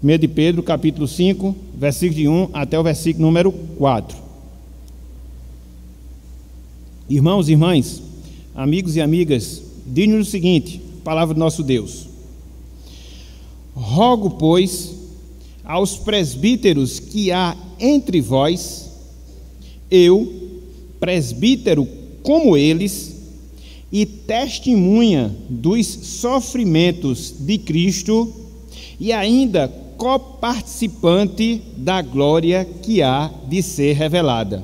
1 de Pedro, capítulo 5, versículo de 1 até o versículo número 4. Irmãos e irmãs, amigos e amigas, diz-nos o seguinte, palavra do nosso Deus. Rogo, pois, aos presbíteros que há entre vós, eu, presbítero como eles, e testemunha dos sofrimentos de Cristo, e ainda coparticipante da glória que há de ser revelada.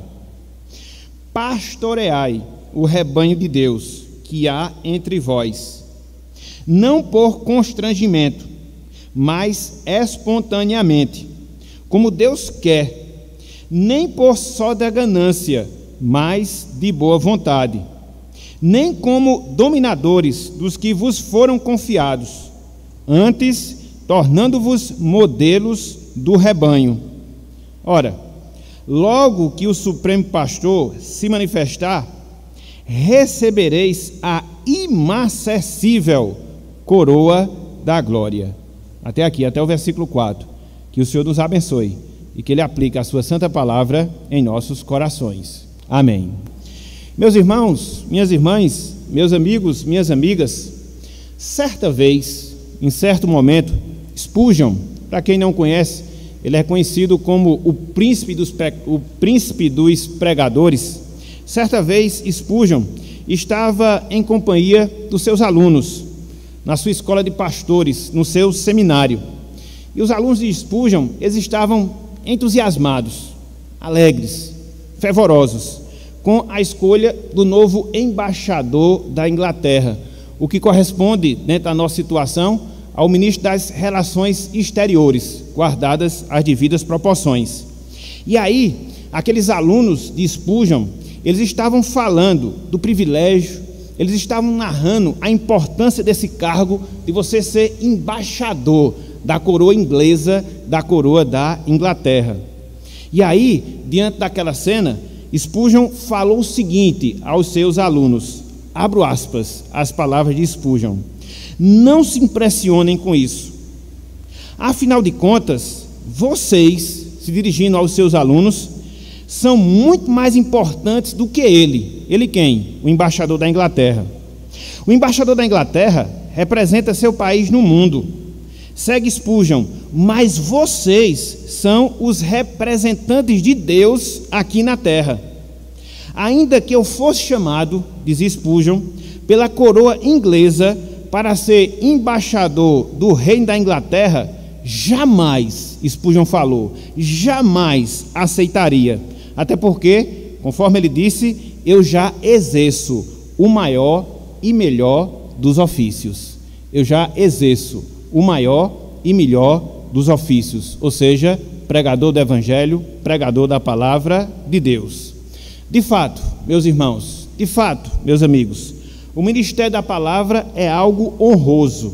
Pastoreai o rebanho de Deus que há entre vós, não por constrangimento, mas espontaneamente, como Deus quer, nem por só da ganância, mas de boa vontade, nem como dominadores dos que vos foram confiados, antes tornando-vos modelos do rebanho. Ora, logo que o Supremo Pastor se manifestar, recebereis a inacessível coroa da glória. Até aqui, até o versículo 4. Que o Senhor nos abençoe e que Ele aplique a sua santa palavra em nossos corações. Amém. Meus irmãos, minhas irmãs, meus amigos, minhas amigas, certa vez, em certo momento, Spurgeon, para quem não conhece, ele é conhecido como o príncipe dos pregadores. Certa vez, Spurgeon estava em companhia dos seus alunos, na sua escola de pastores, no seu seminário. E os alunos de Spurgeon, eles estavam entusiasmados, alegres, fervorosos, com a escolha do novo embaixador da Inglaterra, o que corresponde, dentro da nossa situação, ao ministro das Relações Exteriores, guardadas as devidas proporções. E aí, aqueles alunos de Spurgeon, eles estavam falando do privilégio, eles estavam narrando a importância desse cargo de você ser embaixador da coroa inglesa, da coroa da Inglaterra. E aí, diante daquela cena, Spurgeon falou o seguinte aos seus alunos, abro aspas, as palavras de Spurgeon: não se impressionem com isso. Afinal de contas, vocês, se dirigindo aos seus alunos, são muito mais importantes do que ele. Ele quem? O embaixador da Inglaterra. O embaixador da Inglaterra representa seu país no mundo. Segue Spurgeon, mas vocês são os representantes de Deus aqui na terra. Ainda que eu fosse chamado, diz Spurgeon, pela coroa inglesa para ser embaixador do reino da Inglaterra, jamais, Spurgeon falou, jamais aceitaria. Até porque, conforme ele disse, eu já exerço o maior e melhor dos ofícios. Eu já exerço o maior e melhor dos ofícios, ou seja, pregador do Evangelho, pregador da palavra de Deus. De fato, meus irmãos, de fato, meus amigos, o ministério da palavra é algo honroso.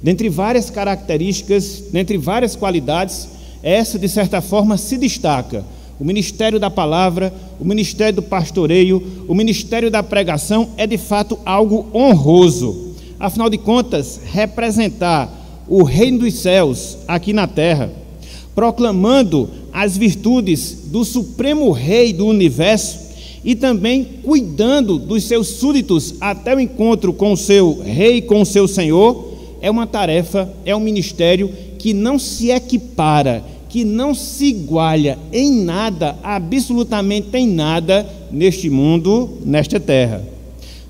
Dentre várias características, dentre várias qualidades, essa de certa forma se destaca. O ministério da palavra, o ministério do pastoreio, o ministério da pregação é de fato algo honroso. Afinal de contas, representar o reino dos céus aqui na terra, proclamando as virtudes do supremo rei do universo e também cuidando dos seus súditos até o encontro com o seu rei, com o seu senhor, é uma tarefa, é um ministério que não se equipara, que não se iguala em nada, absolutamente em nada, neste mundo, nesta terra.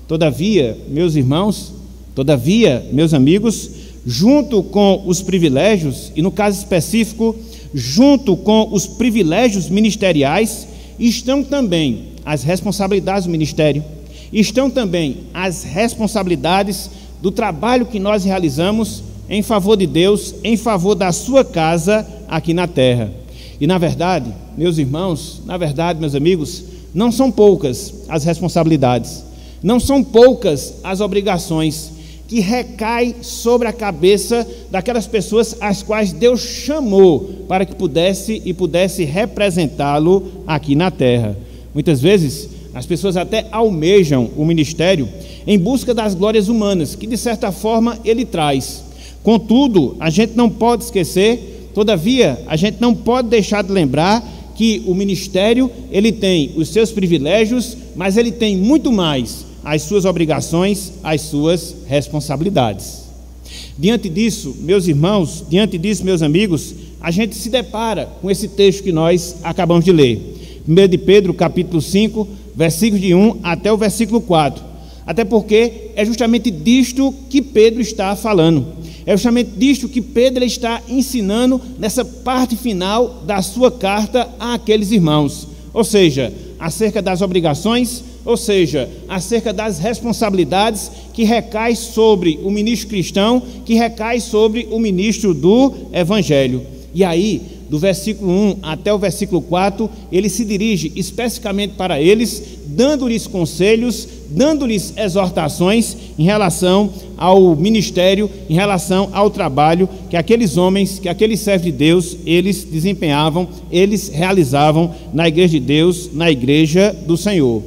Todavia, meus irmãos, todavia, meus amigos, junto com os privilégios, e no caso específico, junto com os privilégios ministeriais, estão também as responsabilidades do ministério, estão também as responsabilidades do trabalho que nós realizamos em favor de Deus, em favor da sua casa aqui na terra. E na verdade, meus irmãos, na verdade, meus amigos, não são poucas as responsabilidades, não são poucas as obrigações que recaem sobre a cabeça daquelas pessoas as quais Deus chamou para que pudesse representá-lo aqui na terra. Muitas vezes as pessoas até almejam o ministério em busca das glórias humanas, que de certa forma ele traz. Contudo, a gente não pode esquecer Todavia, a gente não pode deixar de lembrar que o ministério, ele tem os seus privilégios, mas ele tem muito mais as suas obrigações, as suas responsabilidades. Diante disso, meus irmãos, diante disso, meus amigos, a gente se depara com esse texto que nós acabamos de ler. 1 de Pedro, capítulo 5, versículos de 1 até o versículo 4. Até porque é justamente disto que Pedro está falando. É justamente disto que Pedro está ensinando nessa parte final da sua carta àqueles irmãos. Ou seja, acerca das obrigações, ou seja, acerca das responsabilidades que recai sobre o ministro cristão, que recai sobre o ministro do Evangelho. E aí, do versículo 1 até o versículo 4, ele se dirige especificamente para eles, dando-lhes conselhos, dando-lhes exortações em relação ao ministério, em relação ao trabalho que aqueles homens, que aqueles servos de Deus, eles desempenhavam, eles realizavam na igreja de Deus, na igreja do Senhor.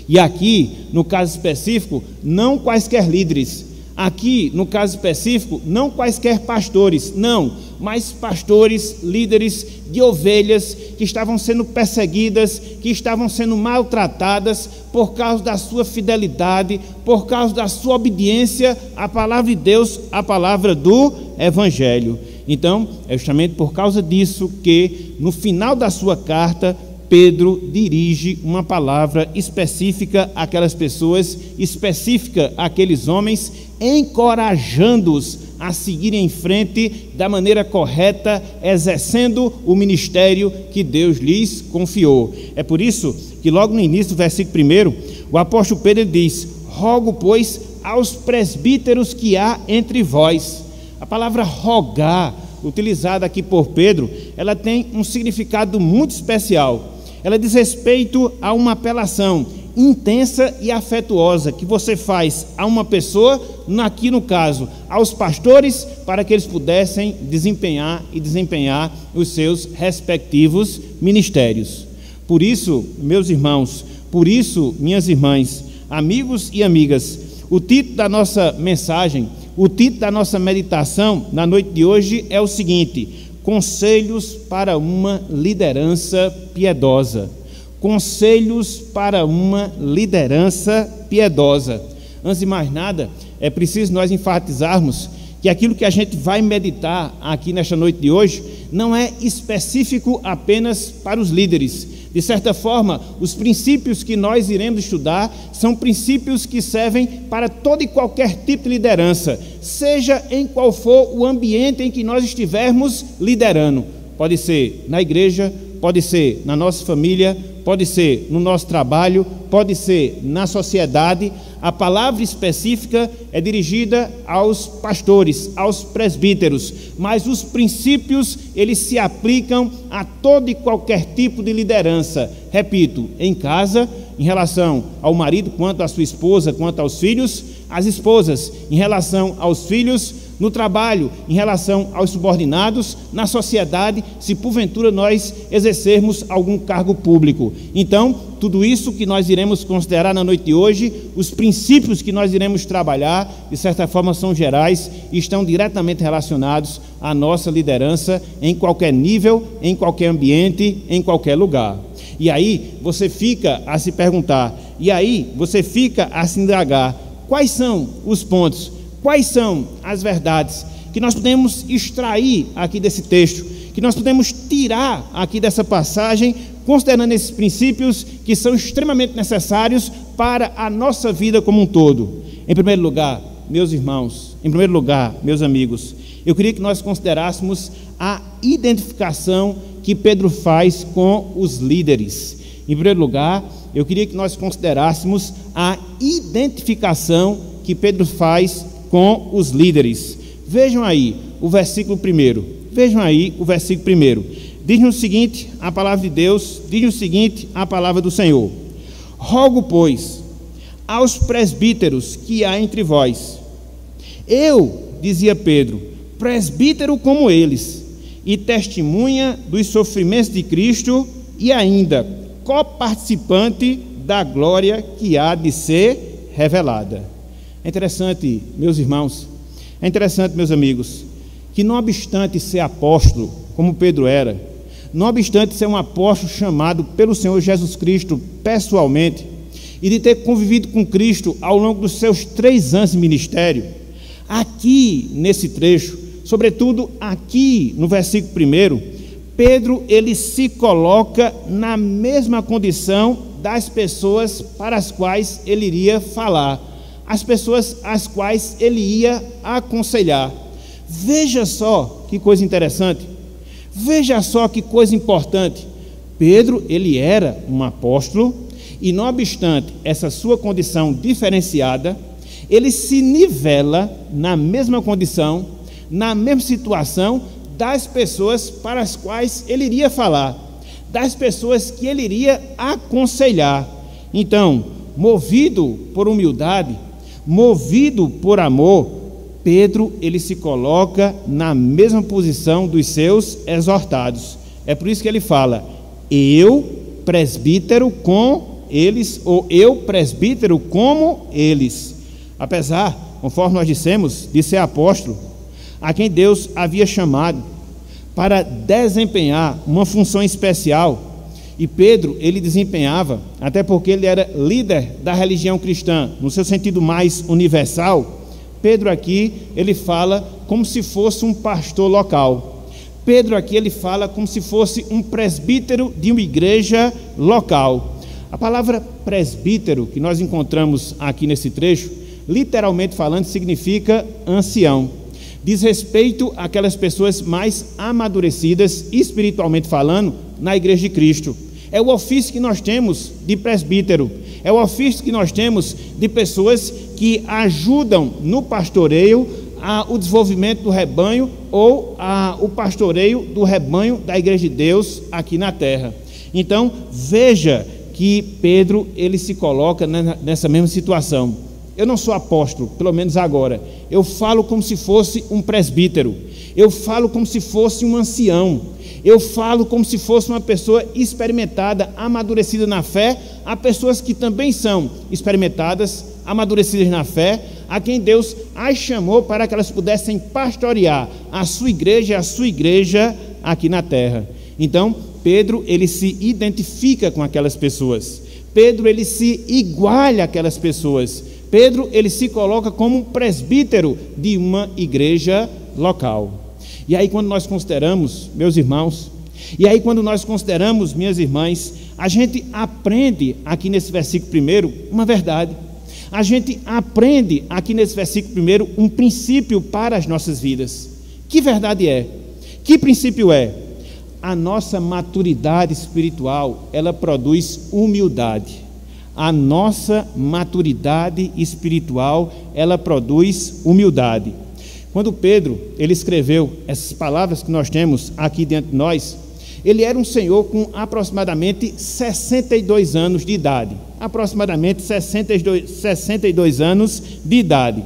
E aqui, no caso específico, não quaisquer líderes. Aqui, no caso específico, não quaisquer pastores, não, mas pastores, líderes de ovelhas que estavam sendo perseguidas, que estavam sendo maltratadas por causa da sua fidelidade, por causa da sua obediência à palavra de Deus, à palavra do Evangelho. Então, é justamente por causa disso que, no final da sua carta, Pedro dirige uma palavra específica àquelas pessoas, específica àqueles homens, encorajando-os a seguirem em frente da maneira correta, exercendo o ministério que Deus lhes confiou. É por isso que logo no início do versículo 1, o apóstolo Pedro diz: rogo, pois, aos presbíteros que há entre vós. A palavra rogar, utilizada aqui por Pedro, ela tem um significado muito especial. Ela diz respeito a uma apelação intensa e afetuosa que você faz a uma pessoa, aqui no caso, aos pastores, para que eles pudessem desempenhar os seus respectivos ministérios. Por isso, meus irmãos, por isso, minhas irmãs, amigos e amigas, o título da nossa mensagem, o título da nossa meditação na noite de hoje é o seguinte: conselhos para uma liderança piedosa. Conselhos para uma liderança piedosa. Antes de mais nada, é preciso nós enfatizarmos que aquilo que a gente vai meditar aqui nesta noite de hoje não é específico apenas para os líderes. De certa forma, os princípios que nós iremos estudar são princípios que servem para todo e qualquer tipo de liderança, seja em qual for o ambiente em que nós estivermos liderando. Pode ser na igreja, pode ser na nossa família, pode ser no nosso trabalho, pode ser na sociedade. A palavra específica é dirigida aos pastores, aos presbíteros, mas os princípios, eles se aplicam a todo e qualquer tipo de liderança. Repito, em casa, em relação ao marido, quanto à sua esposa, quanto aos filhos, as esposas, em relação aos filhos, no trabalho, em relação aos subordinados, na sociedade, se porventura nós exercermos algum cargo público. Então, tudo isso que nós iremos considerar na noite de hoje, os princípios que nós iremos trabalhar, de certa forma são gerais e estão diretamente relacionados à nossa liderança em qualquer nível, em qualquer ambiente, em qualquer lugar. E aí você fica a se perguntar, e aí você fica a se indagar, quais são os pontos, quais são as verdades que nós podemos extrair aqui desse texto, que nós podemos tirar aqui dessa passagem, considerando esses princípios que são extremamente necessários para a nossa vida como um todo. Em primeiro lugar, meus irmãos, em primeiro lugar, meus amigos, eu queria que nós considerássemos a identificação que Pedro faz com os líderes. Em primeiro lugar, eu queria que nós considerássemos a identificação que Pedro faz com os líderes. Vejam aí o versículo 1. Vejam aí o versículo 1. Diz-nos o seguinte, a palavra de Deus, diz-nos o seguinte, a palavra do Senhor: rogo, pois, aos presbíteros que há entre vós. Eu, dizia Pedro, presbítero como eles, e testemunha dos sofrimentos de Cristo, e ainda coparticipante da glória que há de ser revelada. É interessante, meus irmãos, é interessante, meus amigos, que não obstante ser apóstolo, como Pedro era, não obstante ser um apóstolo chamado pelo Senhor Jesus Cristo pessoalmente, e de ter convivido com Cristo ao longo dos seus 3 anos de ministério, aqui nesse trecho, sobretudo aqui no versículo 1, Pedro ele se coloca na mesma condição das pessoas para as quais ele iria falar, as pessoas às quais ele ia aconselhar. Veja só que coisa interessante, veja só que coisa importante. Pedro ele era um apóstolo, e não obstante essa sua condição diferenciada, ele se nivela na mesma condição, na mesma situação das pessoas para as quais ele iria falar, das pessoas que ele iria aconselhar. Então, movido por humildade, movido por amor, Pedro ele se coloca na mesma posição dos seus exortados. É por isso que ele fala: eu, presbítero, com eles, ou eu, presbítero, como eles. Apesar, conforme nós dissemos, de ser apóstolo, a quem Deus havia chamado para desempenhar uma função especial, e Pedro ele desempenhava, até porque ele era líder da religião cristã, no seu sentido mais universal. Pedro aqui ele fala como se fosse um pastor local. Pedro aqui ele fala como se fosse um presbítero de uma igreja local. A palavra presbítero que nós encontramos aqui nesse trecho, literalmente falando, significa ancião. Diz respeito àquelas pessoas mais amadurecidas, espiritualmente falando, na igreja de Cristo. É o ofício que nós temos de presbítero, é o ofício que nós temos de pessoas que ajudam no pastoreio, o desenvolvimento do rebanho, ou o pastoreio do rebanho da igreja de Deus aqui na terra. Então, veja que Pedro ele se coloca nessa mesma situação. Eu não sou apóstolo, pelo menos agora. Eu falo como se fosse um presbítero. Eu falo como se fosse um ancião. Eu falo como se fosse uma pessoa experimentada, amadurecida na fé, a pessoas que também são experimentadas, amadurecidas na fé, a quem Deus as chamou para que elas pudessem pastorear a sua igreja aqui na terra. Então, Pedro ele se identifica com aquelas pessoas. Pedro ele se iguala àquelas pessoas. Pedro ele se coloca como um presbítero de uma igreja local. E aí quando nós consideramos, meus irmãos, e aí quando nós consideramos, minhas irmãs, a gente aprende aqui nesse versículo 1 uma verdade. A gente aprende aqui nesse versículo 1 um princípio para as nossas vidas. Que verdade é? Que princípio é? A nossa maturidade espiritual, ela produz humildade. A nossa maturidade espiritual, ela produz humildade. Quando Pedro, ele escreveu essas palavras que nós temos aqui diante de nós, ele era um senhor com aproximadamente 62 anos de idade. Aproximadamente 62 anos de idade.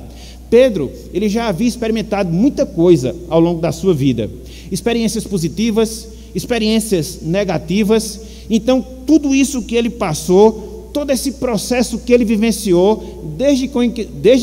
Pedro, ele já havia experimentado muita coisa ao longo da sua vida. Experiências positivas, experiências negativas. Então, tudo isso que ele passou, todo esse processo que ele vivenciou, desde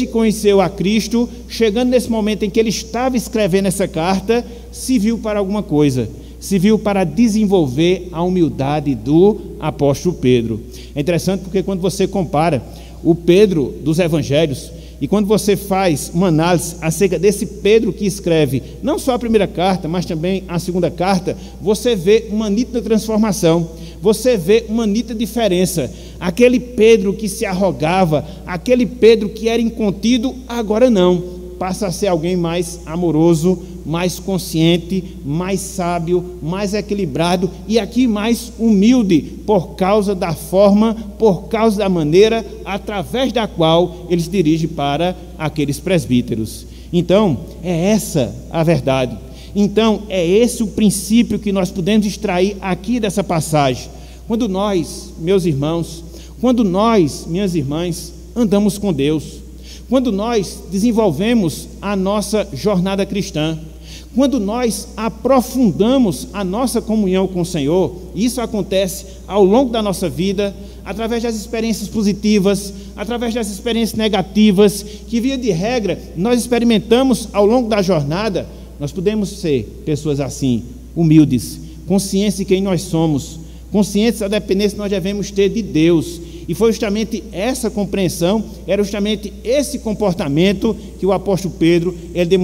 que conheceu a Cristo, chegando nesse momento em que ele estava escrevendo essa carta, serviu para alguma coisa, serviu para desenvolver a humildade do apóstolo Pedro. É interessante porque quando você compara o Pedro dos evangelhos, e quando você faz uma análise acerca desse Pedro que escreve não só a primeira carta, mas também a segunda carta, você vê uma nítida transformação, você vê uma nítida diferença. Aquele Pedro que se arrogava, aquele Pedro que era incontido, agora não, passa a ser alguém mais amoroso, mais consciente, mais sábio, mais equilibrado e aqui mais humilde, por causa da forma, por causa da maneira através da qual ele se dirige para aqueles presbíteros. Então, é essa a verdade. Então, é esse o princípio que nós podemos extrair aqui dessa passagem. Quando nós, meus irmãos, quando nós, minhas irmãs, andamos com Deus, quando nós desenvolvemos a nossa jornada cristã, quando nós aprofundamos a nossa comunhão com o Senhor, isso acontece ao longo da nossa vida, através das experiências positivas, através das experiências negativas, que via de regra nós experimentamos ao longo da jornada, nós podemos ser pessoas assim, humildes, conscientes de quem nós somos, conscientes da dependência que nós devemos ter de Deus. E foi justamente essa compreensão, era justamente esse comportamento que o apóstolo Pedro ele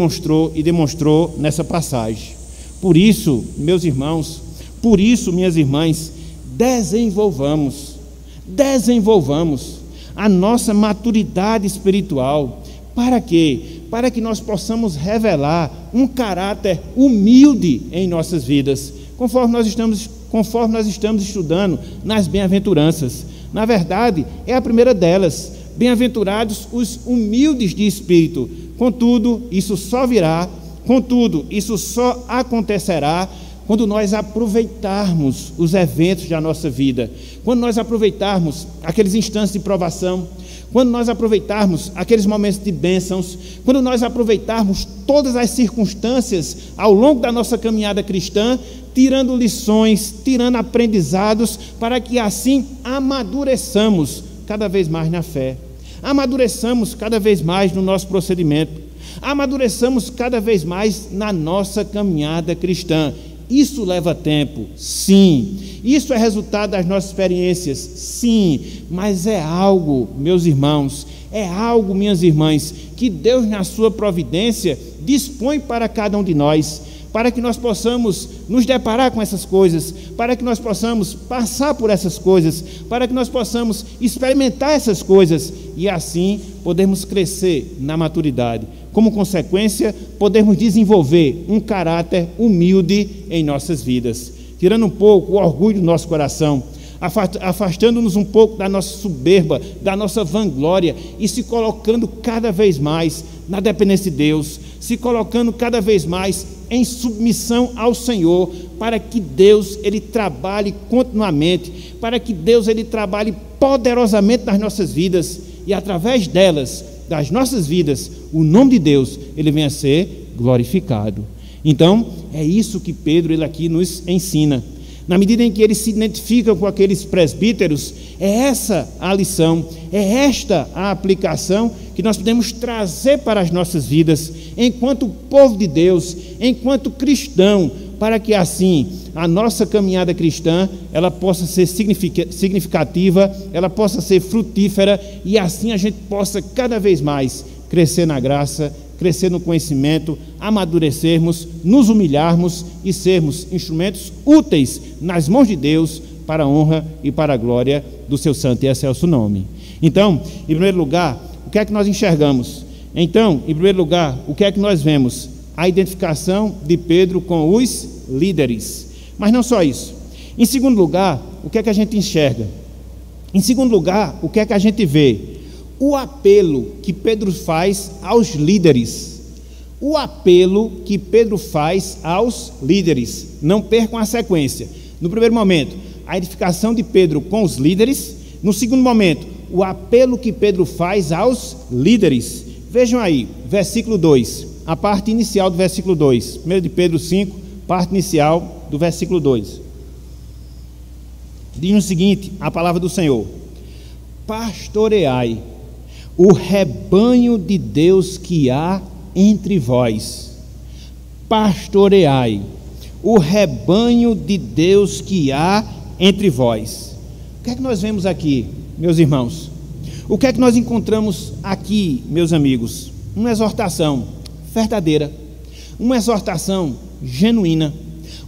demonstrou nessa passagem. Por isso, meus irmãos, por isso, minhas irmãs, desenvolvamos a nossa maturidade espiritual. Para quê? Para que nós possamos revelar um caráter humilde em nossas vidas, conforme nós estamos estudando nas bem-aventuranças. Na verdade, é a primeira delas: bem-aventurados os humildes de espírito. Contudo, isso só acontecerá quando nós aproveitarmos os eventos da nossa vida, quando nós aproveitarmos aqueles instantes de provação, quando nós aproveitarmos aqueles momentos de bênçãos, quando nós aproveitarmos todas as circunstâncias ao longo da nossa caminhada cristã, tirando lições, tirando aprendizados, para que assim amadureçamos cada vez mais na fé, amadureçamos cada vez mais no nosso procedimento, amadureçamos cada vez mais na nossa caminhada cristã. Isso leva tempo, sim. Isso é resultado das nossas experiências, sim. Mas é algo, meus irmãos, é algo, minhas irmãs, que Deus, na sua providência, dispõe para cada um de nós, para que nós possamos nos deparar com essas coisas, para que nós possamos passar por essas coisas, para que nós possamos experimentar essas coisas e assim podermos crescer na maturidade. Como consequência, podermos desenvolver um caráter humilde em nossas vidas, tirando um pouco o orgulho do nosso coração, afastando-nos um pouco da nossa soberba, da nossa vanglória e se colocando cada vez mais na dependência de Deus, se colocando cada vez mais em submissão ao Senhor, para que Deus ele trabalhe continuamente, para que Deus ele trabalhe poderosamente nas nossas vidas e através delas, das nossas vidas, o nome de Deus ele venha a ser glorificado. Então, é isso que Pedro ele aqui nos ensina. Na medida em que ele se identifica com aqueles presbíteros, é essa a lição, é esta a aplicação que nós podemos trazer para as nossas vidas, enquanto povo de Deus, enquanto cristão, para que assim a nossa caminhada cristã ela possa ser significativa, ela possa ser frutífera e assim a gente possa cada vez mais crescer na graça, crescer no conhecimento, amadurecermos, nos humilharmos e sermos instrumentos úteis nas mãos de Deus para a honra e para a glória do seu santo e excelso nome. Então, em primeiro lugar, o que é que nós enxergamos? Então, em primeiro lugar, o que é que nós vemos? A identificação de Pedro com os líderes. Mas não só isso. Em segundo lugar, o que é que a gente enxerga? Em segundo lugar, o que é que a gente vê? O apelo que Pedro faz aos líderes. O apelo que Pedro faz aos líderes. Não percam a sequência. No primeiro momento, a edificação de Pedro com os líderes. No segundo momento, o apelo que Pedro faz aos líderes. Vejam aí, versículo 2, a parte inicial do versículo 2. 1 de Pedro 5, parte inicial do versículo 2. Diz o seguinte, a palavra do Senhor: pastoreai o rebanho de Deus que há entre vós. Pastoreai o rebanho de Deus que há entre vós. O que é que nós vemos aqui, meus irmãos? O que é que nós encontramos aqui, meus amigos? Uma exortação verdadeira, uma exortação genuína,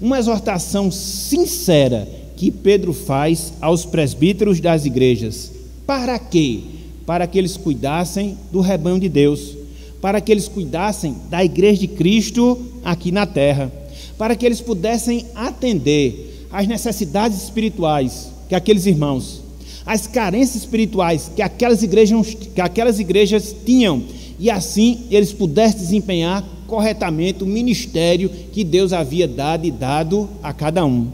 uma exortação sincera que Pedro faz aos presbíteros das igrejas. Para quê? Para que eles cuidassem do rebanho de Deus, para que eles cuidassem da igreja de Cristo aqui na terra, para que eles pudessem atender às necessidades espirituais que aqueles irmãos, as carências espirituais que aquelas igrejas tinham, e assim eles pudessem desempenhar corretamente o ministério que Deus havia dado a cada um.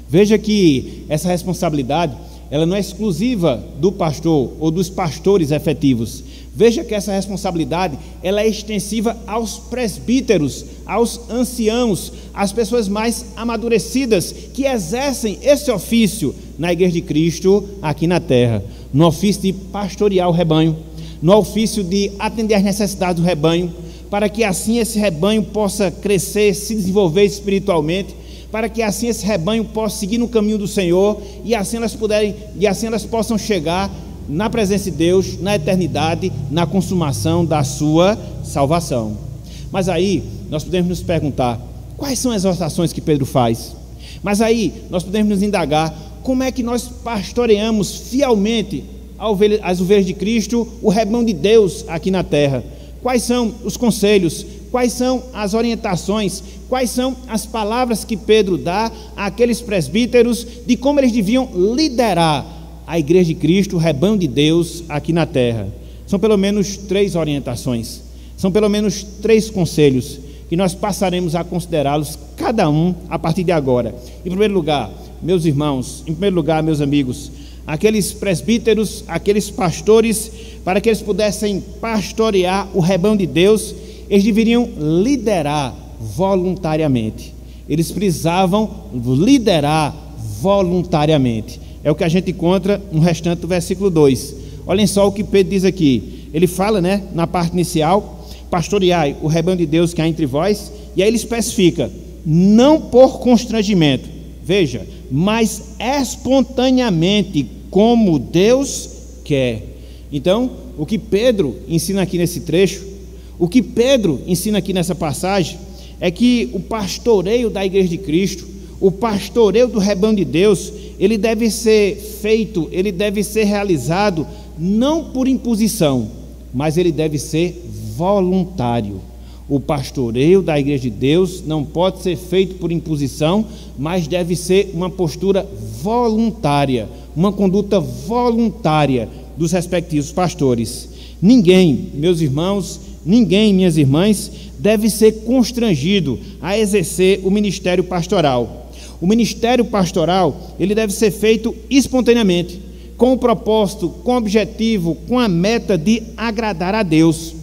Veja que essa responsabilidade ela não é exclusiva do pastor ou dos pastores efetivos. Veja que essa responsabilidade ela é extensiva aos presbíteros, aos anciãos, às pessoas mais amadurecidas que exercem esse ofício na igreja de Cristo aqui na terra, no ofício de pastorear o rebanho, no ofício de atender às necessidades do rebanho, para que assim esse rebanho possa crescer, se desenvolver espiritualmente, para que assim esse rebanho possa seguir no caminho do Senhor e assim elas possam chegar na presença de Deus, na eternidade, na consumação da sua salvação. Mas aí nós podemos nos perguntar, quais são as exortações que Pedro faz? Mas aí nós podemos nos indagar, como é que nós pastoreamos fielmente as ovelhas de Cristo, o rebanho de Deus aqui na terra? Quais são os conselhos? Quais são as orientações? Quais são as palavras que Pedro dá àqueles presbíteros de como eles deviam liderar a igreja de Cristo, o rebanho de Deus aqui na terra? São pelo menos 3 orientações, são pelo menos 3 conselhos que nós passaremos a considerá-los cada um a partir de agora. Em primeiro lugar, meus irmãos, em primeiro lugar, meus amigos, aqueles presbíteros, aqueles pastores, para que eles pudessem pastorear o rebanho de Deus, eles deveriam liderar voluntariamente. Eles precisavam liderar voluntariamente. É o que a gente encontra no restante do versículo 2. Olhem só o que Pedro diz aqui. Ele fala, na parte inicial, pastoreai o rebanho de Deus que há entre vós, e aí ele especifica, não por constrangimento, veja, mas espontaneamente, como Deus quer. Então, o que Pedro ensina aqui nesse trecho, o que Pedro ensina aqui nessa passagem, é que o pastoreio da igreja de Cristo, o pastoreio do rebanho de Deus, ele deve ser feito, ele deve ser realizado não por imposição, mas ele deve ser voluntário. O pastoreio da igreja de Deus não pode ser feito por imposição, mas deve ser uma postura voluntária, uma conduta voluntária dos respectivos pastores. Ninguém, meus irmãos, ninguém, minhas irmãs, deve ser constrangido a exercer o ministério pastoral. O ministério pastoral, ele deve ser feito espontaneamente, com o propósito, com o objetivo, com a meta de agradar a Deus.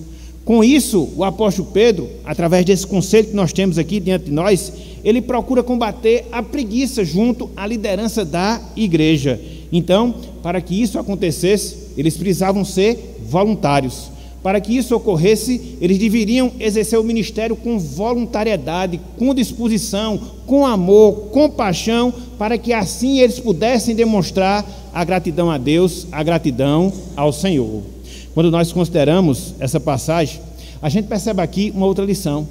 Com isso, o apóstolo Pedro, através desse conselho que nós temos aqui diante de nós, ele procura combater a preguiça junto à liderança da igreja. Então, para que isso acontecesse, eles precisavam ser voluntários. Para que isso ocorresse, eles deveriam exercer o ministério com voluntariedade, com disposição, com amor, com paixão, para que assim eles pudessem demonstrar a gratidão a Deus, a gratidão ao Senhor. Quando nós consideramos essa passagem, a gente percebe aqui uma outra lição.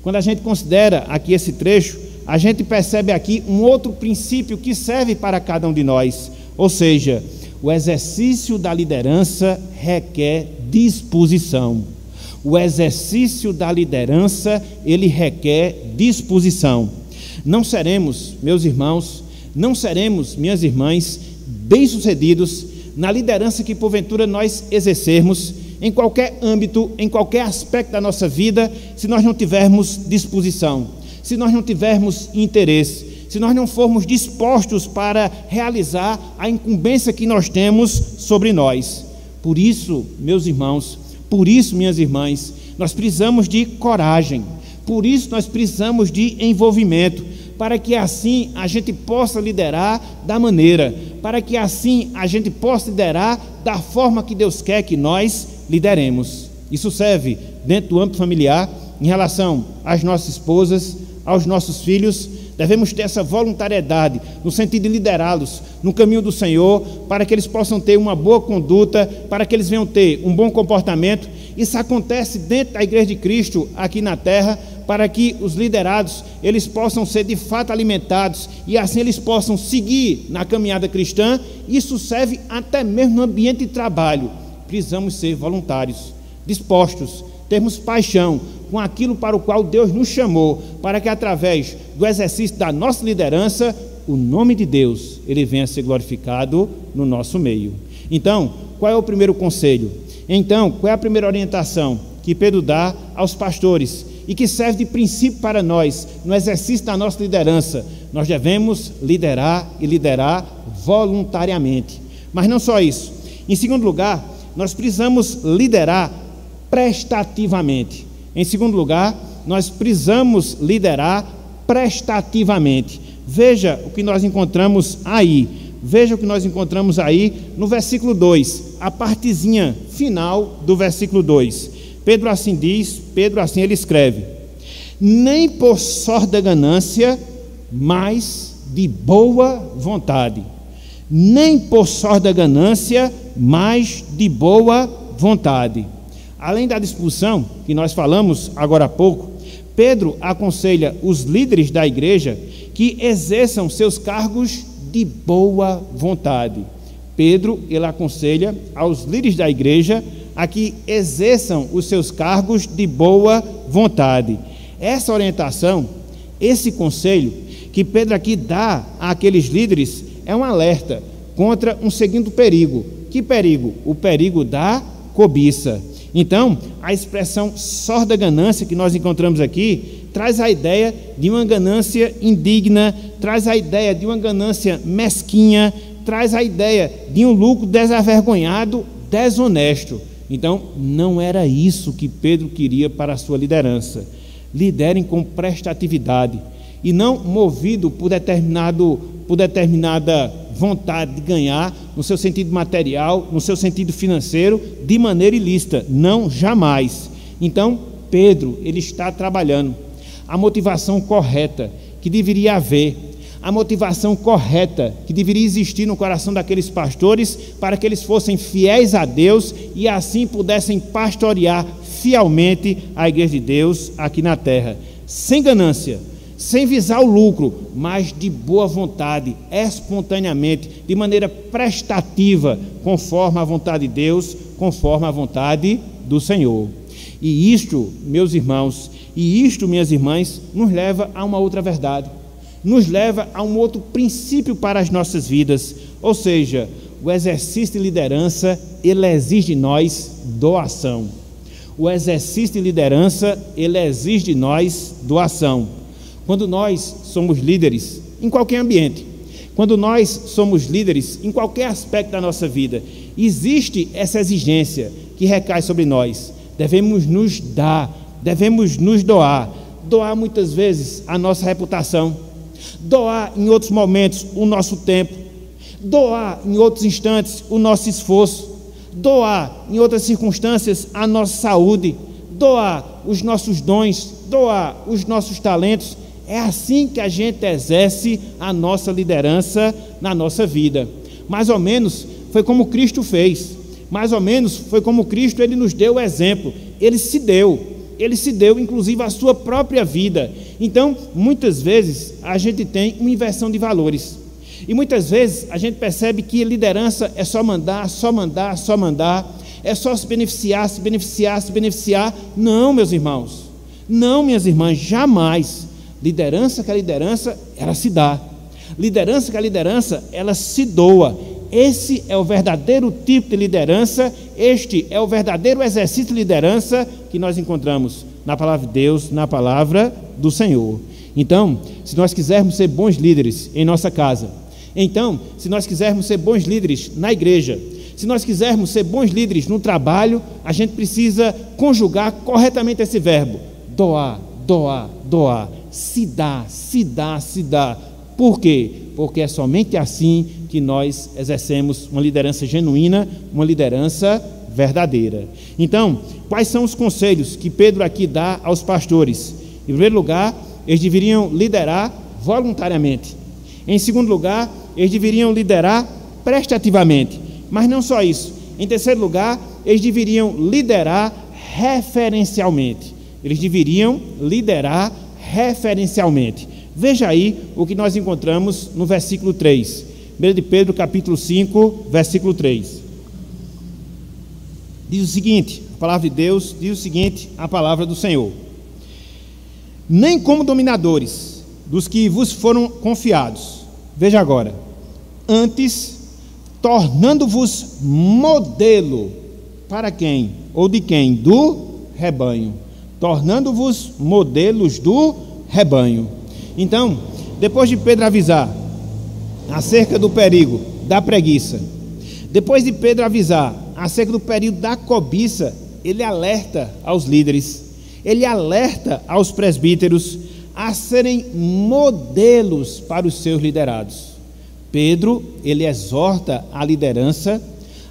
Quando a gente considera aqui esse trecho, a gente percebe aqui um outro princípio que serve para cada um de nós. Ou seja, o exercício da liderança requer disposição. O exercício da liderança, ele requer disposição. Não seremos, meus irmãos, não seremos, minhas irmãs, bem-sucedidos na liderança que porventura nós exercermos em qualquer âmbito, em qualquer aspecto da nossa vida, se nós não tivermos disposição, se nós não tivermos interesse, se nós não formos dispostos para realizar a incumbência que nós temos sobre nós. Por isso, meus irmãos, por isso, minhas irmãs, nós precisamos de coragem, por isso nós precisamos de envolvimento, para que assim a gente possa liderar da maneira, para que assim a gente possa liderar da forma que Deus quer que nós lideremos. Isso serve dentro do âmbito familiar, em relação às nossas esposas, aos nossos filhos. Devemos ter essa voluntariedade, no sentido de liderá-los no caminho do Senhor, para que eles possam ter uma boa conduta, para que eles venham ter um bom comportamento. Isso acontece dentro da igreja de Cristo aqui na terra, para que os liderados, eles possam ser de fato alimentados, e assim eles possam seguir na caminhada cristã. Isso serve até mesmo no ambiente de trabalho. Precisamos ser voluntários, dispostos, termos paixão com aquilo para o qual Deus nos chamou, para que através do exercício da nossa liderança, o nome de Deus, ele venha a ser glorificado no nosso meio. Então, qual é o primeiro conselho? Então, qual é a primeira orientação que Pedro dá aos pastores e que serve de princípio para nós no exercício da nossa liderança? Nós devemos liderar e liderar voluntariamente. Mas não só isso. Em segundo lugar, nós precisamos liderar prestativamente. Em segundo lugar, nós precisamos liderar prestativamente. Veja o que nós encontramos aí. Veja o que nós encontramos aí no versículo 2, a partezinha final do versículo 2. Pedro assim diz, Pedro assim ele escreve: nem por sorte da ganância mas de boa vontade. Nem por sorte da ganância, mas de boa vontade. Além da disposição que nós falamos agora há pouco, Pedro aconselha os líderes da igreja que exerçam seus cargos de boa vontade. Pedro, ele aconselha aos líderes da igreja a que exerçam os seus cargos de boa vontade. Essa orientação, esse conselho que Pedro aqui dá àqueles líderes é um alerta contra um segundo perigo. Que perigo? O perigo da cobiça. Então, a expressão sorte da ganância que nós encontramos aqui traz a ideia de uma ganância indigna, traz a ideia de uma ganância mesquinha, traz a ideia de um lucro desavergonhado, desonesto. Então, não era isso que Pedro queria para a sua liderança. Liderem com prestatividade e não movido por determinada vontade de ganhar, no seu sentido material, no seu sentido financeiro, de maneira ilícita. Não, jamais. Então, Pedro, ele está trabalhando a motivação correta que deveria haver, a motivação correta que deveria existir no coração daqueles pastores para que eles fossem fiéis a Deus e assim pudessem pastorear fielmente a igreja de Deus aqui na terra, sem ganância, sem visar o lucro, mas de boa vontade, espontaneamente, de maneira prestativa, conforme a vontade de Deus, conforme a vontade do Senhor. E isto, meus irmãos, e isto, minhas irmãs, nos leva a uma outra verdade, nos leva a um outro princípio para as nossas vidas, ou seja, o exercício de liderança, ele exige de nós doação. O exercício de liderança, ele exige de nós doação. Quando nós somos líderes em qualquer ambiente, quando nós somos líderes em qualquer aspecto da nossa vida, existe essa exigência que recai sobre nós. Devemos nos dar, devemos nos doar. Doar muitas vezes a nossa reputação, doar em outros momentos o nosso tempo, doar em outros instantes o nosso esforço, doar em outras circunstâncias a nossa saúde, doar os nossos dons, doar os nossos talentos. É assim que a gente exerce a nossa liderança na nossa vida. Mais ou menos foi como Cristo fez. Mais ou menos foi como Cristo, ele nos deu o exemplo. Ele se deu inclusive a sua própria vida. Então, muitas vezes a gente tem uma inversão de valores. E muitas vezes a gente percebe que liderança é só mandar, só mandar, só mandar. É só se beneficiar, se beneficiar, se beneficiar. Não, meus irmãos. Não, minhas irmãs, jamais. Liderança que a liderança, ela se dá. Liderança que a liderança, ela se doa. Esse é o verdadeiro tipo de liderança, este é o verdadeiro exercício de liderança que nós encontramos na palavra de Deus, na palavra do Senhor. Então, se nós quisermos ser bons líderes em nossa casa, então, se nós quisermos ser bons líderes na igreja, se nós quisermos ser bons líderes no trabalho, a gente precisa conjugar corretamente esse verbo: doar, doar, doar. Se dá, se dá, se dá. Por quê? Porque é somente assim que nós exercemos uma liderança genuína, uma liderança verdadeira. Então, quais são os conselhos que Pedro aqui dá aos pastores? Em primeiro lugar, eles deveriam liderar voluntariamente. Em segundo lugar, eles deveriam liderar prestativamente. Mas não só isso. Em terceiro lugar, eles deveriam liderar referencialmente. Eles deveriam liderar referencialmente. Veja aí o que nós encontramos no versículo 3. 1 de Pedro, capítulo 5, versículo 3. Diz o seguinte, a palavra de Deus diz o seguinte, a palavra do Senhor: nem como dominadores dos que vos foram confiados. Veja agora. Antes, tornando-vos modelo para quem? Ou de quem? Do rebanho. Tornando-vos modelos do rebanho. Então, depois de Pedro avisar acerca do perigo da preguiça, depois de Pedro avisar acerca do perigo da cobiça, ele alerta aos líderes, ele alerta aos presbíteros a serem modelos para os seus liderados. Pedro, ele exorta a liderança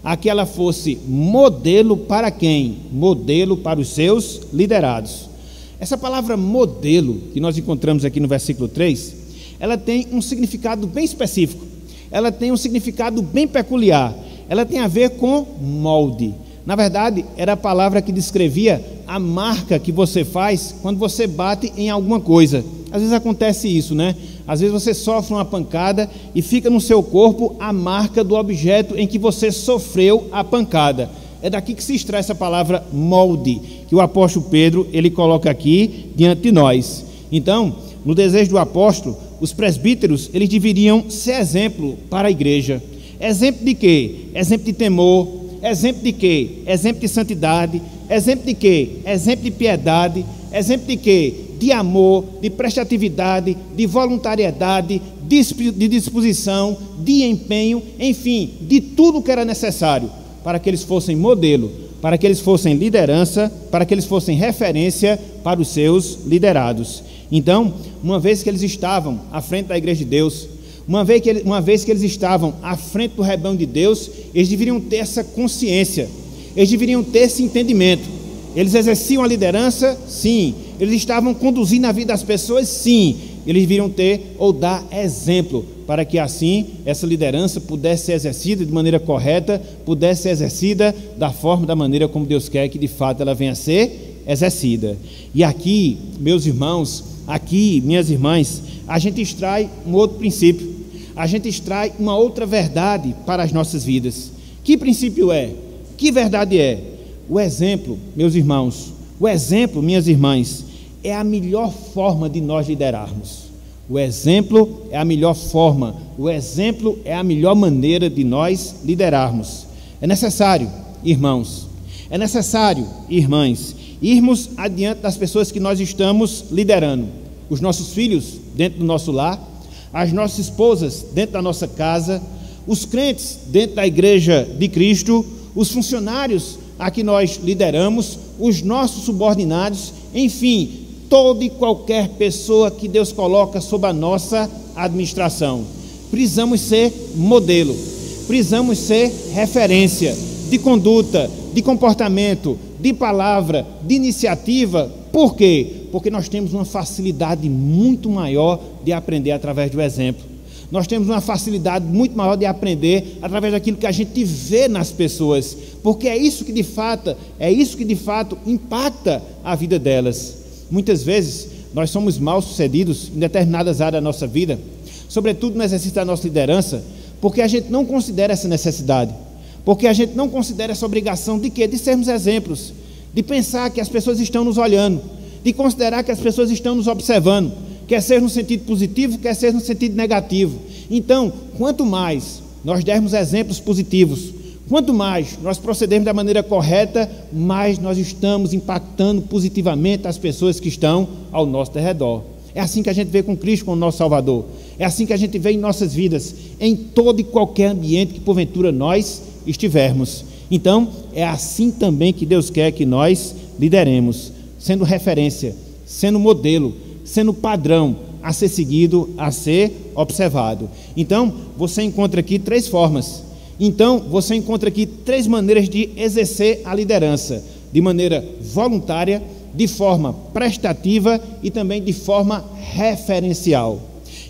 a que ela fosse modelo para quem? Modelo para os seus liderados. Essa palavra modelo que nós encontramos aqui no versículo 3, ela tem um significado bem específico, ela tem um significado bem peculiar, ela tem a ver com molde. Na verdade, era a palavra que descrevia a marca que você faz quando você bate em alguma coisa. Às vezes acontece isso, né? Às vezes você sofre uma pancada e fica no seu corpo a marca do objeto em que você sofreu a pancada. É daqui que se extrai essa palavra molde, que o apóstolo Pedro, ele coloca aqui diante de nós. Então, no desejo do apóstolo, os presbíteros, eles deveriam ser exemplo para a igreja. Exemplo de quê? Exemplo de temor. Exemplo de quê? Exemplo de santidade. Exemplo de quê? Exemplo de piedade. Exemplo de quê? De amor, de prestatividade, de voluntariedade, de disposição, de empenho, enfim, de tudo que era necessário para que eles fossem modelo, para que eles fossem liderança, para que eles fossem referência para os seus liderados. Então, uma vez que eles estavam à frente da igreja de Deus, uma vez que eles estavam à frente do rebanho de Deus, eles deveriam ter essa consciência, eles deveriam ter esse entendimento. Eles exerciam a liderança? Sim. Eles estavam conduzindo a vida das pessoas? Sim. Eles deveriam ter ou dar exemplo, para que assim essa liderança pudesse ser exercida de maneira correta, pudesse ser exercida da maneira como Deus quer que de fato ela venha a ser exercida. E aqui, meus irmãos, aqui, minhas irmãs, a gente extrai um outro princípio, a gente extrai uma outra verdade para as nossas vidas. Que princípio é? Que verdade é? O exemplo, meus irmãos, o exemplo, minhas irmãs, é a melhor forma de nós liderarmos. O exemplo é a melhor forma, o exemplo é a melhor maneira de nós liderarmos. É necessário, irmãos, é necessário, irmãs, irmos adiante das pessoas que nós estamos liderando. Os nossos filhos dentro do nosso lar, as nossas esposas dentro da nossa casa, os crentes dentro da igreja de Cristo, os funcionários a que nós lideramos, os nossos subordinados, enfim, toda e qualquer pessoa que Deus coloca sob a nossa administração. Precisamos ser modelo, precisamos ser referência de conduta, de comportamento, de palavra, de iniciativa. Por quê? Porque nós temos uma facilidade muito maior de aprender através do exemplo. Nós temos uma facilidade muito maior de aprender através daquilo que a gente vê nas pessoas, porque é isso que de fato impacta a vida delas. Muitas vezes nós somos mal sucedidos em determinadas áreas da nossa vida, sobretudo no exercício da nossa liderança, porque a gente não considera essa necessidade, porque a gente não considera essa obrigação de quê? De sermos exemplos, de pensar que as pessoas estão nos olhando, de considerar que as pessoas estão nos observando, quer ser no sentido positivo, quer ser no sentido negativo. Então, quanto mais nós dermos exemplos positivos, quanto mais nós procedermos da maneira correta, mais nós estamos impactando positivamente as pessoas que estão ao nosso redor. É assim que a gente vê com Cristo como nosso Salvador. É assim que a gente vê em nossas vidas, em todo e qualquer ambiente que porventura nós estivermos. Então, é assim também que Deus quer que nós lideremos, sendo referência, sendo modelo, sendo padrão a ser seguido, a ser observado. Então, você encontra aqui três formas. Então, você encontra aqui três maneiras de exercer a liderança: de maneira voluntária, de forma prestativa e também de forma referencial.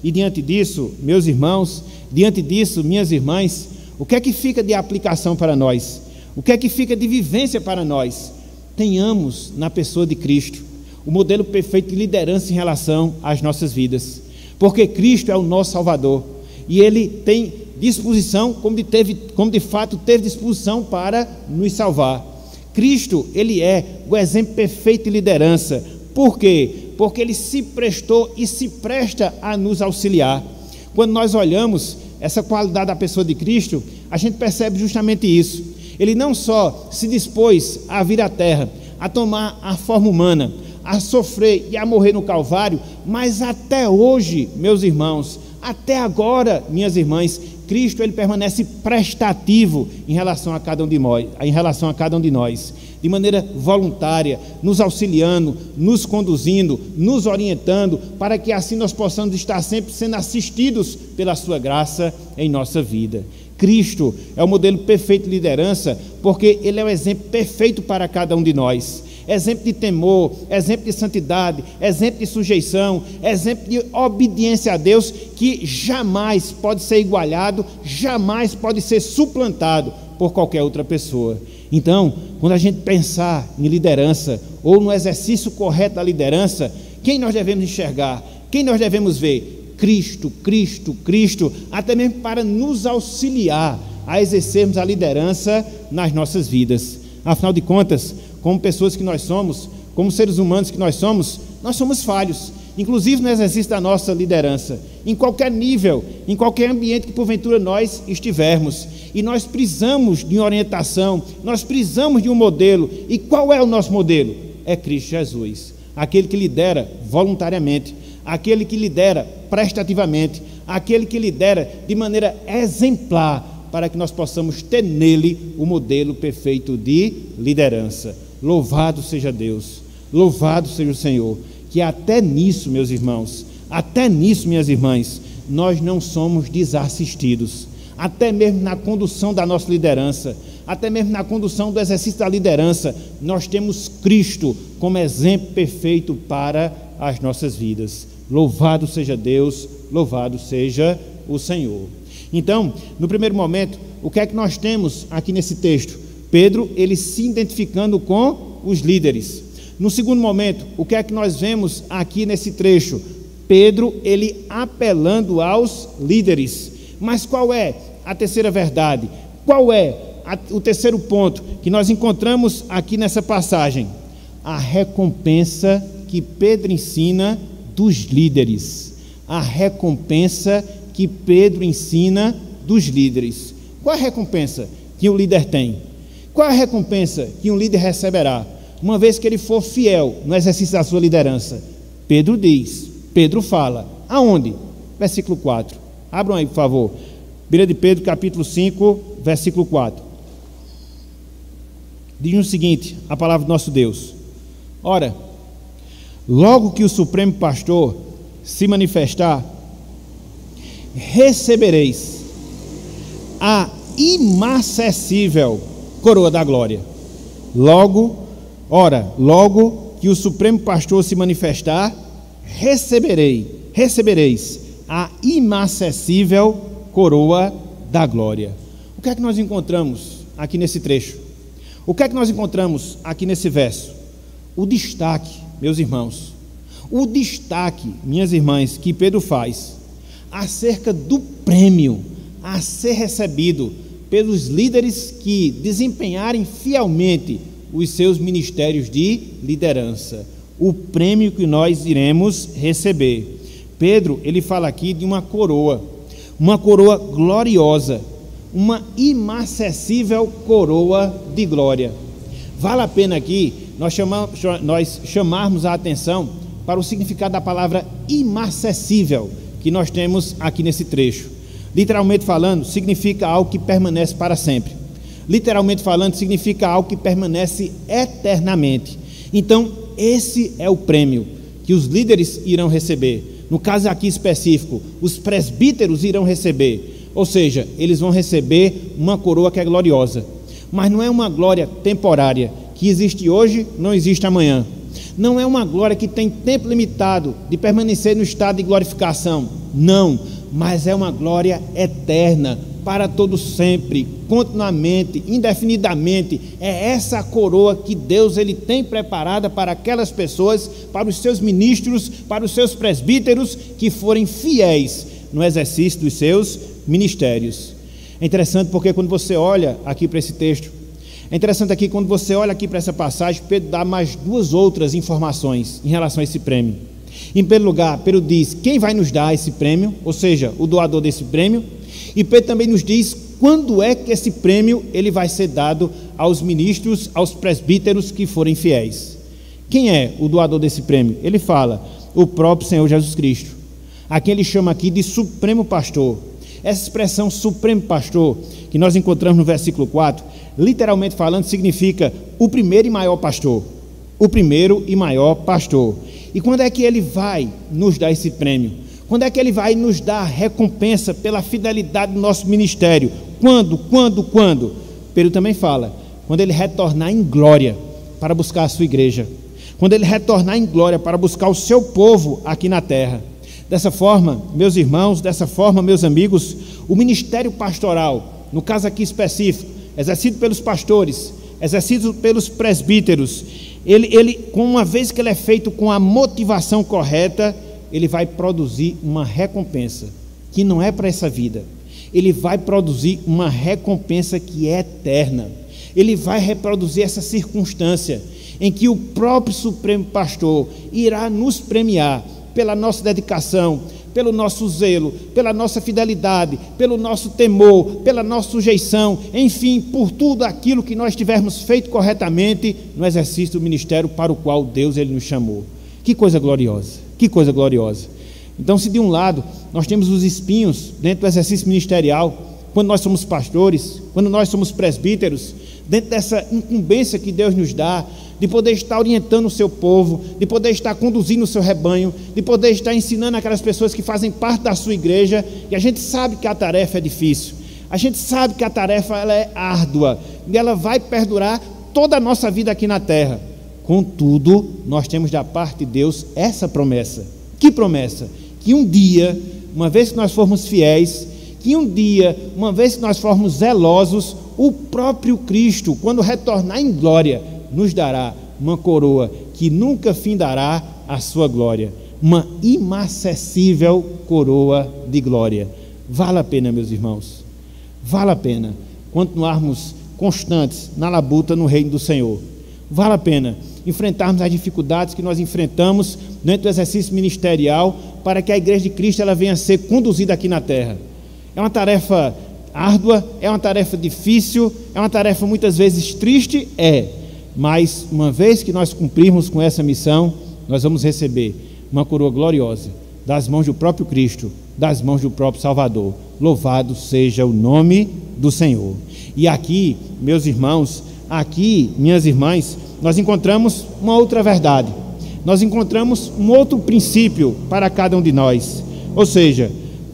E diante disso, meus irmãos, diante disso, minhas irmãs, o que é que fica de aplicação para nós? O que é que fica de vivência para nós? Tenhamos na pessoa de Cristo o modelo perfeito de liderança em relação às nossas vidas, porque Cristo é o nosso Salvador e Ele tem disposição, como de fato teve disposição para nos salvar. Cristo, Ele é o exemplo perfeito de liderança. Por quê? Porque Ele se prestou e se presta a nos auxiliar. Quando nós olhamos essa qualidade da pessoa de Cristo, a gente percebe justamente isso. Ele não só se dispôs a vir à terra, a tomar a forma humana, a sofrer e a morrer no Calvário, mas até hoje, meus irmãos, até agora, minhas irmãs, Cristo ele permanece prestativo em relação a cada um de nós, de maneira voluntária, nos auxiliando, nos conduzindo, nos orientando, para que assim nós possamos estar sempre sendo assistidos pela sua graça em nossa vida. Cristo é o modelo perfeito de liderança, porque Ele é o exemplo perfeito para cada um de nós. exemplo de temor, exemplo de santidade, exemplo de sujeição, exemplo de obediência a Deus, que jamais pode ser igualado, jamais pode ser suplantado por qualquer outra pessoa. Então, quando a gente pensar em liderança, ou no exercício correto da liderança, quem nós devemos enxergar? Quem nós devemos ver? Cristo, Cristo, Cristo, até mesmo para nos auxiliar a exercermos a liderança nas nossas vidas. Afinal de contas, como pessoas que nós somos, como seres humanos que nós somos falhos, inclusive no exercício da nossa liderança, em qualquer nível, em qualquer ambiente que porventura nós estivermos, e nós precisamos de uma orientação, nós precisamos de um modelo. E qual é o nosso modelo? É Cristo Jesus, aquele que lidera voluntariamente, aquele que lidera prestativamente, aquele que lidera de maneira exemplar, para que nós possamos ter nele o modelo perfeito de liderança. Louvado seja Deus, louvado seja o Senhor, que até nisso, meus irmãos, até nisso, minhas irmãs, nós não somos desassistidos, até mesmo na condução da nossa liderança, até mesmo na condução do exercício da liderança, nós temos Cristo como exemplo perfeito para as nossas vidas. Louvado seja Deus, louvado seja o Senhor. Então, no primeiro momento, o que é que nós temos aqui nesse texto? Pedro, ele se identificando com os líderes. No segundo momento, o que é que nós vemos aqui nesse trecho? Pedro, ele apelando aos líderes. Mas qual é a terceira verdade? Qual é o terceiro ponto que nós encontramos aqui nessa passagem? A recompensa que Pedro ensina dos líderes. A recompensa que Pedro ensina dos líderes. Qual a recompensa que um líder tem? Qual a recompensa que um líder receberá, uma vez que ele for fiel no exercício da sua liderança? Pedro diz, Pedro fala, aonde? Versículo 4, abram aí por favor, 1 de Pedro capítulo 5, versículo 4, diz o seguinte, a palavra do nosso Deus: ora, logo que o Supremo Pastor se manifestar, recebereis a inacessível coroa da glória. Logo que o Supremo Pastor se manifestar, recebereis a inacessível coroa da glória. O que é que nós encontramos aqui nesse trecho? O que é que nós encontramos aqui nesse verso? O destaque, meus irmãos, o destaque, minhas irmãs, que Pedro faz acerca do prêmio a ser recebido pelos líderes que desempenharem fielmente os seus ministérios de liderança, o prêmio que nós iremos receber. Pedro, ele fala aqui de uma coroa gloriosa, uma inacessível coroa de glória. Vale a pena aqui nós chamarmos a atenção para o significado da palavra inacessível que nós temos aqui nesse trecho. Literalmente falando, significa algo que permanece para sempre. Literalmente falando, significa algo que permanece eternamente. Então, esse é o prêmio que os líderes irão receber. No caso aqui específico, os presbíteros irão receber. Ou seja, eles vão receber uma coroa que é gloriosa. Mas não é uma glória temporária, que existe hoje, não existe amanhã. Não é uma glória que tem tempo limitado de permanecer no estado de glorificação. Não, mas é uma glória eterna, para todo sempre, continuamente, indefinidamente. É essa a coroa que Deus ele tem preparada para aquelas pessoas, para os seus ministros, para os seus presbíteros que forem fiéis no exercício dos seus ministérios. É interessante porque quando você olha aqui para esse texto, é interessante aqui quando você olha aqui para essa passagem, Pedro dá mais duas outras informações em relação a esse prêmio. Em primeiro lugar, Pedro diz quem vai nos dar esse prêmio, ou seja, o doador desse prêmio. E Pedro também nos diz quando é que esse prêmio ele vai ser dado aos ministros, aos presbíteros que forem fiéis. Quem é o doador desse prêmio? Ele fala, o próprio Senhor Jesus Cristo. Aqui ele chama aqui de Supremo Pastor. Essa expressão Supremo Pastor, que nós encontramos no versículo 4, literalmente falando, significa o primeiro e maior pastor. O primeiro e maior pastor. E quando é que ele vai nos dar esse prêmio? Quando é que ele vai nos dar a recompensa pela fidelidade do nosso ministério? Quando? Pedro também fala, quando ele retornar em glória para buscar a sua igreja, quando Ele retornar em glória para buscar o seu povo aqui na terra. Dessa forma, meus irmãos, dessa forma, meus amigos, o ministério pastoral, no caso aqui específico, exercido pelos pastores, exercido pelos presbíteros, ele, uma vez que ele é feito com a motivação correta, ele vai produzir uma recompensa, que não é para essa vida. Ele vai produzir uma recompensa que é eterna. Ele vai reproduzir essa circunstância em que o próprio Supremo Pastor irá nos premiar pela nossa dedicação, pelo nosso zelo, pela nossa fidelidade, pelo nosso temor, pela nossa sujeição, enfim, por tudo aquilo que nós tivermos feito corretamente no exercício do ministério para o qual Deus Ele nos chamou. Que coisa gloriosa, que coisa gloriosa. Então, se de um lado nós temos os espinhos dentro do exercício ministerial, quando nós somos pastores, quando nós somos presbíteros, dentro dessa incumbência que Deus nos dá, de poder estar orientando o seu povo, de poder estar conduzindo o seu rebanho, de poder estar ensinando aquelas pessoas que fazem parte da sua igreja, e a gente sabe que a tarefa é difícil, a gente sabe que a tarefa ela é árdua, e ela vai perdurar toda a nossa vida aqui na terra. Contudo, nós temos da parte de Deus essa promessa. Que promessa? Que um dia, uma vez que nós formos fiéis, que um dia, uma vez que nós formos zelosos, o próprio Cristo, quando retornar em glória, nos dará uma coroa que nunca findará a sua glória, uma inacessível coroa de glória. Vale a pena, meus irmãos, vale a pena continuarmos constantes na labuta no reino do Senhor. Vale a pena enfrentarmos as dificuldades que nós enfrentamos dentro do exercício ministerial para que a igreja de Cristo ela venha a ser conduzida aqui na terra. É uma tarefa árdua, é uma tarefa difícil, é uma tarefa muitas vezes triste, mas uma vez que nós cumprirmos com essa missão, nós vamos receber uma coroa gloriosa das mãos do próprio Cristo, das mãos do próprio Salvador. Louvado seja o nome do Senhor. E aqui, meus irmãos, aqui, minhas irmãs, nós encontramos uma outra verdade, nós encontramos um outro princípio para cada um de nós. Ou seja,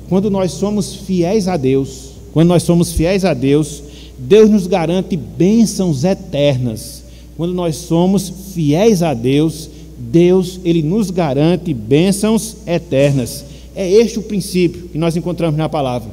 quando nós somos fiéis a Deus, Deus nos garante bênçãos eternas. Quando nós somos fiéis a Deus, Ele nos garante bênçãos eternas. É este o princípio que nós encontramos na palavra.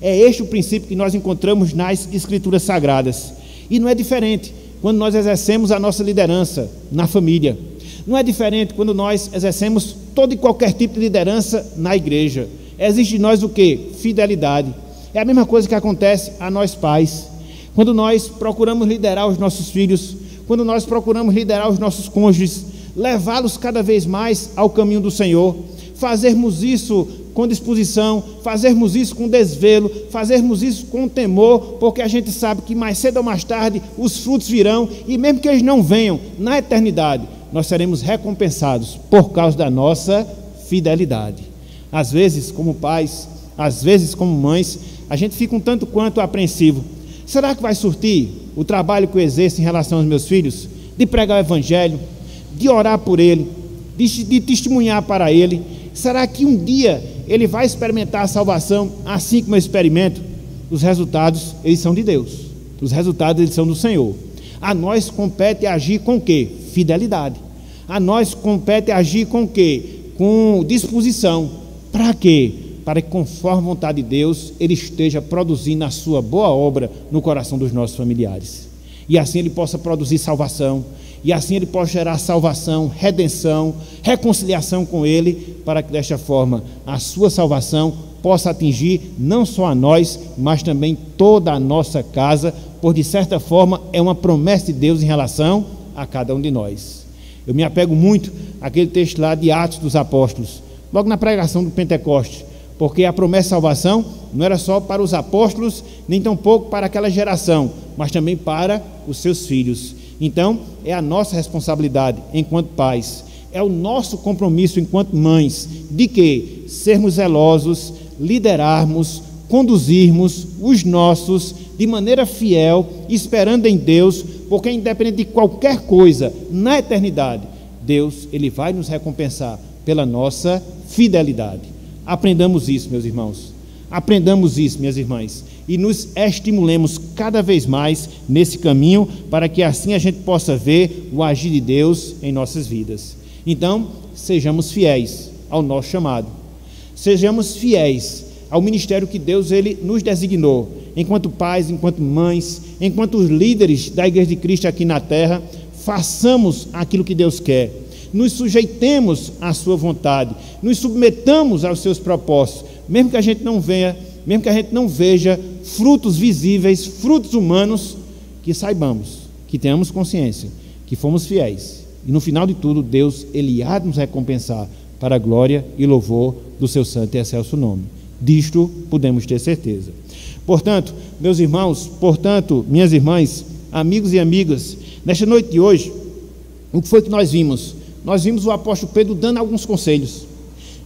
É este o princípio que nós encontramos nas Escrituras Sagradas. E não é diferente quando nós exercemos a nossa liderança na família. Não é diferente quando nós exercemos todo e qualquer tipo de liderança na igreja. Exige de nós o quê? Fidelidade. É a mesma coisa que acontece a nós pais. Quando nós procuramos liderar os nossos filhos, quando nós procuramos liderar os nossos cônjuges, levá-los cada vez mais ao caminho do Senhor, fazermos isso com disposição, fazermos isso com desvelo, fazermos isso com temor, porque a gente sabe que mais cedo ou mais tarde os frutos virão, e mesmo que eles não venham na eternidade, nós seremos recompensados por causa da nossa fidelidade. Às vezes, como pais, às vezes como mães, a gente fica um tanto quanto apreensivo. Será que vai surtir o trabalho que eu exerço em relação aos meus filhos? De pregar o evangelho, de orar por ele, de testemunhar para ele. Será que um dia ele vai experimentar a salvação assim como eu experimento? Os resultados, eles são de Deus. Os resultados, eles são do Senhor. A nós compete agir com o quê? Fidelidade. A nós compete agir com o quê? Com disposição. Para quê? Para que, conforme a vontade de Deus, Ele esteja produzindo a sua boa obra no coração dos nossos familiares. E assim Ele possa produzir salvação, e assim Ele possa gerar salvação, redenção, reconciliação com Ele, para que desta forma a sua salvação possa atingir não só a nós, mas também toda a nossa casa, por de certa forma é uma promessa de Deus em relação a cada um de nós. Eu me apego muito àquele texto lá de Atos dos Apóstolos, logo na pregação do Pentecoste, porque a promessa de salvação não era só para os apóstolos, nem tampouco para aquela geração, mas também para os seus filhos. Então, é a nossa responsabilidade enquanto pais, é o nosso compromisso enquanto mães, de que sermos zelosos, liderarmos, conduzirmos os nossos de maneira fiel, esperando em Deus, porque independente de qualquer coisa na eternidade, Deus Ele vai nos recompensar pela nossa fidelidade. Aprendamos isso, meus irmãos. Aprendamos isso, minhas irmãs, e nos estimulemos cada vez mais nesse caminho, para que assim a gente possa ver o agir de Deus em nossas vidas. Então, sejamos fiéis ao nosso chamado, sejamos fiéis ao ministério que Deus ele nos designou, enquanto pais, enquanto mães, enquanto os líderes da Igreja de Cristo aqui na terra. Façamos aquilo que Deus quer, nos sujeitemos à sua vontade, nos submetamos aos seus propósitos, mesmo que a gente não veja frutos visíveis, frutos humanos, que saibamos, que tenhamos consciência, que fomos fiéis, e no final de tudo, Deus, ele há de nos recompensar para a glória e louvor do seu santo e excelso nome. Disto podemos ter certeza. Portanto, meus irmãos, minhas irmãs, amigos e amigas, nesta noite de hoje, o que foi que nós vimos? Nós vimos o apóstolo Pedro dando alguns conselhos.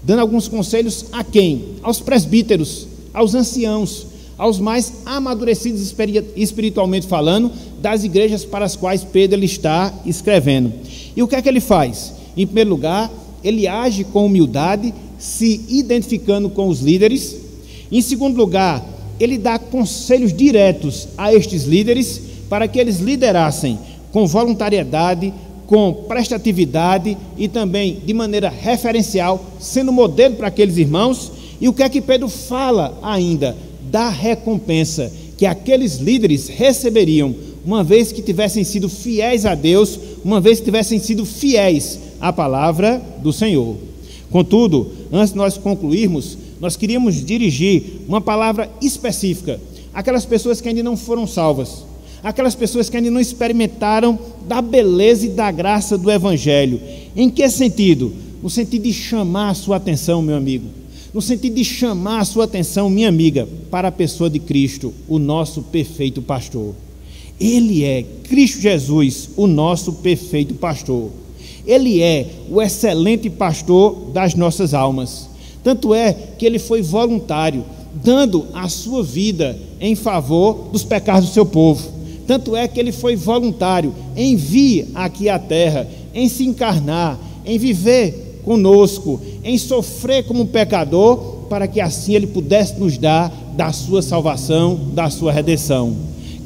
Dando alguns conselhos a quem? Aos presbíteros, aos anciãos, aos mais amadurecidos espiritualmente falando, das igrejas para as quais Pedro ele está escrevendo. E o que é que ele faz? Em primeiro lugar, ele age com humildade, se identificando com os líderes. Em segundo lugar, ele dá conselhos diretos a estes líderes, para que eles liderassem com voluntariedade, com prestatividade e também de maneira referencial, sendo modelo para aqueles irmãos. E o que é que Pedro fala ainda? Da recompensa que aqueles líderes receberiam, uma vez que tivessem sido fiéis a Deus, uma vez que tivessem sido fiéis à palavra do Senhor. Contudo, antes de nós concluirmos, nós queríamos dirigir uma palavra específica àquelas pessoas que ainda não foram salvas, aquelas pessoas que ainda não experimentaram da beleza e da graça do Evangelho. Em que sentido? No sentido de chamar a sua atenção, meu amigo, no sentido de chamar a sua atenção, minha amiga, para a pessoa de Cristo, o nosso perfeito pastor. Ele é Cristo Jesus, o nosso perfeito pastor. Ele é o excelente pastor das nossas almas. Tanto é que ele foi voluntário, dando a sua vida em favor dos pecados do seu povo. Tanto é que ele foi voluntário em vir aqui à terra, em se encarnar, em viver conosco, em sofrer como pecador, para que assim ele pudesse nos dar da sua salvação, da sua redenção.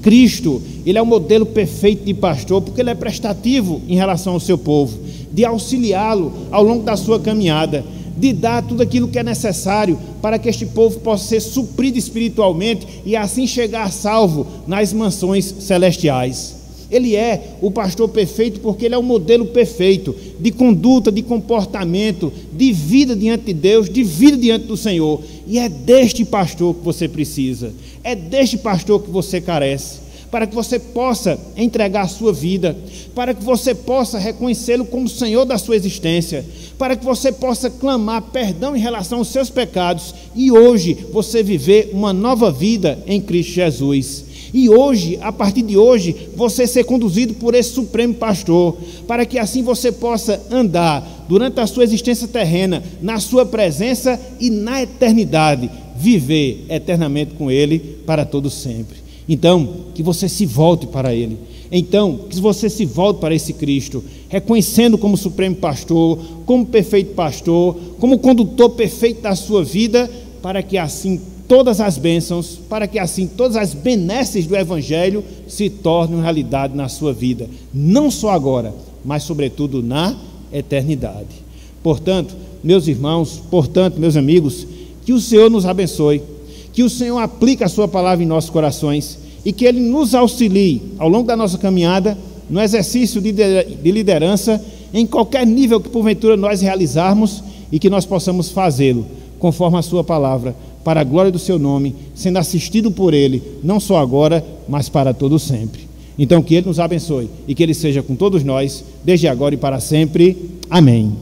Cristo, ele é o modelo perfeito de pastor, porque ele é prestativo em relação ao seu povo, de auxiliá-lo ao longo da sua caminhada, de dar tudo aquilo que é necessário para que este povo possa ser suprido espiritualmente e assim chegar salvo nas mansões celestiais. Ele é o pastor perfeito porque ele é o modelo perfeito de conduta, de comportamento, de vida diante de Deus, de vida diante do Senhor. E é deste pastor que você precisa, é deste pastor que você carece, para que você possa entregar a sua vida, para que você possa reconhecê-lo como Senhor da sua existência, para que você possa clamar perdão em relação aos seus pecados e hoje você viver uma nova vida em Cristo Jesus. E hoje, a partir de hoje, você ser conduzido por esse supremo pastor, para que assim você possa andar durante a sua existência terrena, na sua presença e na eternidade, viver eternamente com Ele para todo sempre. Então, que você se volte para Ele. Então, que você se volte para esse Cristo, reconhecendo como supremo pastor, como perfeito pastor, como condutor perfeito da sua vida, para que assim todas as bênçãos, para que assim todas as benesses do Evangelho se tornem realidade na sua vida, não só agora, mas sobretudo na eternidade. Portanto, meus irmãos, meus amigos, que o Senhor nos abençoe, que o Senhor aplique a sua palavra em nossos corações e que Ele nos auxilie ao longo da nossa caminhada, no exercício de liderança, em qualquer nível que porventura nós realizarmos, e que nós possamos fazê-lo conforme a sua palavra, para a glória do seu nome, sendo assistido por Ele, não só agora, mas para todo sempre. Então que Ele nos abençoe e que Ele seja com todos nós, desde agora e para sempre. Amém.